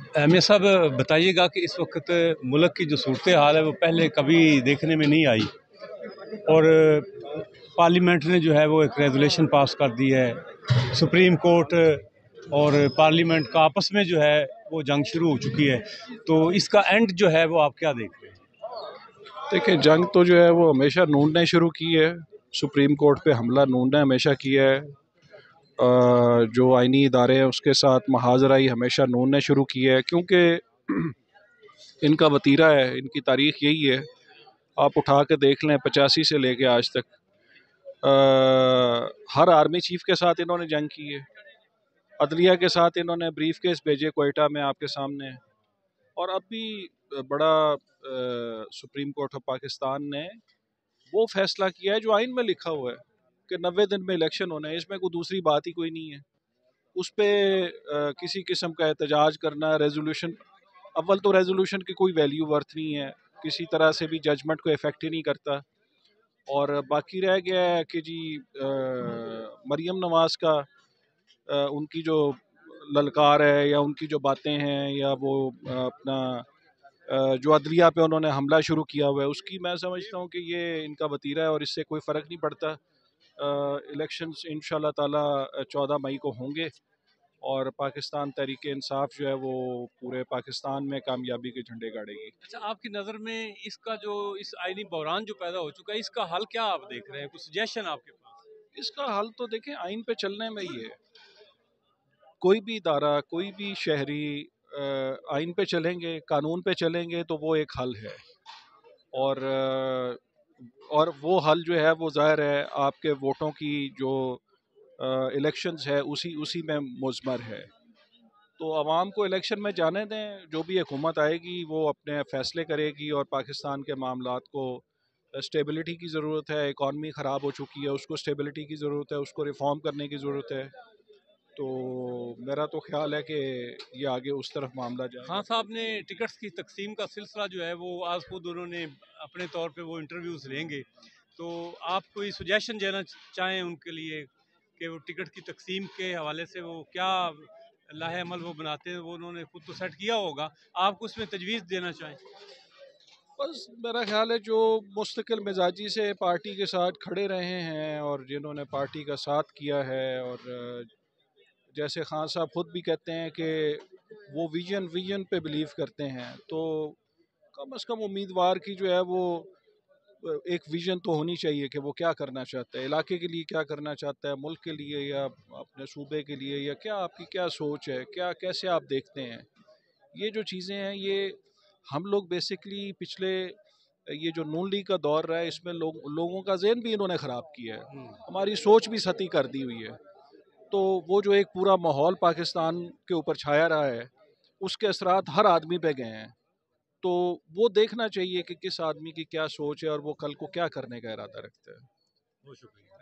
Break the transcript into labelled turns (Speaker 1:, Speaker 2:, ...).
Speaker 1: अहमिया साहब बताइएगा कि इस वक्त मुल्क की जो सूरत हाल है वो पहले कभी देखने में नहीं आई, और पार्लियामेंट ने जो है वो एक रेजोल्यूशन पास कर दी है। सुप्रीम कोर्ट और पार्लियामेंट का आपस में जो है वो जंग शुरू हो चुकी है, तो इसका एंड जो है वो आप क्या देख रहे हैं?
Speaker 2: देखिए, जंग तो जो है वो हमेशा नून ने शुरू की है। सुप्रीम कोर्ट पे हमला नून ने हमेशा किया है। जो आइनी इदारे हैं उसके साथ महाजराई हमेशा नून ने शुरू की है, क्योंकि इनका वतीरा है, इनकी तारीख यही है। आप उठा के देख लें, 85 से लेके आज तक हर आर्मी चीफ के साथ इन्होंने जंग की है। अदलिया के साथ इन्होंने ब्रीफ केस भेजे कोयटा में, आपके सामने। और अब भी बड़ा सुप्रीम कोर्ट ऑफ पाकिस्तान ने वो फैसला किया है जो आइन में लिखा हुआ है कि 90 दिन में इलेक्शन होना है। इसमें कोई दूसरी बात ही कोई नहीं है। उस पर किसी किस्म का एहतजाज करना, रेजोल्यूशन, अव्वल तो रेजोल्यूशन की कोई वैल्यू वर्थ नहीं है, किसी तरह से भी जजमेंट को इफेक्ट ही नहीं करता। और बाकी रह गया है कि जी मरीम नवाज का उनकी जो ललकार है या उनकी जो बातें हैं या वो अपना जो अदलिया पे उन्होंने हमला शुरू किया हुआ है, उसकी मैं समझता हूँ कि ये इनका वतीरा है और इससे कोई फ़र्क नहीं पड़ता। इलेक्शंस इंशाल्लाह ताला 14 मई को होंगे और पाकिस्तान तहरीक इंसाफ जो है वो पूरे पाकिस्तान में कामयाबी के झंडे गाड़ेगी।
Speaker 1: अच्छा, आपकी नज़र में इसका जो इस आईनी बहरान जो पैदा हो चुका है, इसका हल क्या आप देख रहे हैं? कुछ सजेशन आपके पास?
Speaker 2: इसका हल तो देखें, आइन पे चलने में ही है। कोई भी इदारा, कोई भी शहरी आइन पे चलेंगे, कानून पे चलेंगे तो वो एक हल है। और वो हल जो है वो ज़ाहिर है आपके वोटों की जो इलेक्शंस है उसी उसी में मुज़मर है। तो आवाम को इलेक्शन में जाने दें, जो भी हुकूमत आएगी वो अपने फ़ैसले करेगी। और पाकिस्तान के मामलात को स्टेबिलिटी की ज़रूरत है, इकॉनमी ख़राब हो चुकी है, उसको स्टेबिलिटी की ज़रूरत है, उसको रिफ़ॉर्म करने की ज़रूरत है। तो मेरा तो ख्याल है कि ये आगे उस तरफ मामला जाएगा।
Speaker 1: खान साहब ने टिकट्स की तकसीम का सिलसिला जो है वो आज खुद उन्होंने अपने तौर पे वो इंटरव्यूज़ लेंगे, तो आप कोई सजेशन देना चाहें उनके लिए कि वो टिकट की तकसीम के हवाले से वो क्या लाहे अमल वो बनाते हैं? वो उन्होंने खुद तो सेट किया होगा, आप उसमें तजवीज़ देना चाहें?
Speaker 2: बस मेरा ख्याल है जो मुस्तकिल मिजाजी से पार्टी के साथ खड़े रहे हैं और जिन्होंने पार्टी का साथ किया है, और जैसे खान साहब खुद भी कहते हैं कि वो विजन विजन पे बिलीव करते हैं, तो कम से कम उम्मीदवार की जो है वो एक विजन तो होनी चाहिए कि वो क्या करना चाहता है, इलाके के लिए क्या करना चाहता है, मुल्क के लिए या अपने सूबे के लिए, या क्या आपकी क्या सोच है, क्या कैसे आप देखते हैं। ये जो चीज़ें हैं ये हम लोग बेसिकली पिछले ये जो नून लीग का दौर रहा है इसमें लोगों का ज़हन भी इन्होंने ख़राब किया है, हमारी सोच भी सती कर दी हुई है। तो वो जो एक पूरा माहौल पाकिस्तान के ऊपर छाया रहा है उसके असरात हर आदमी पे गए हैं। तो वो देखना चाहिए कि किस आदमी की क्या सोच है और वो कल को क्या करने का इरादा रखता है।
Speaker 1: बहुत शुक्रिया।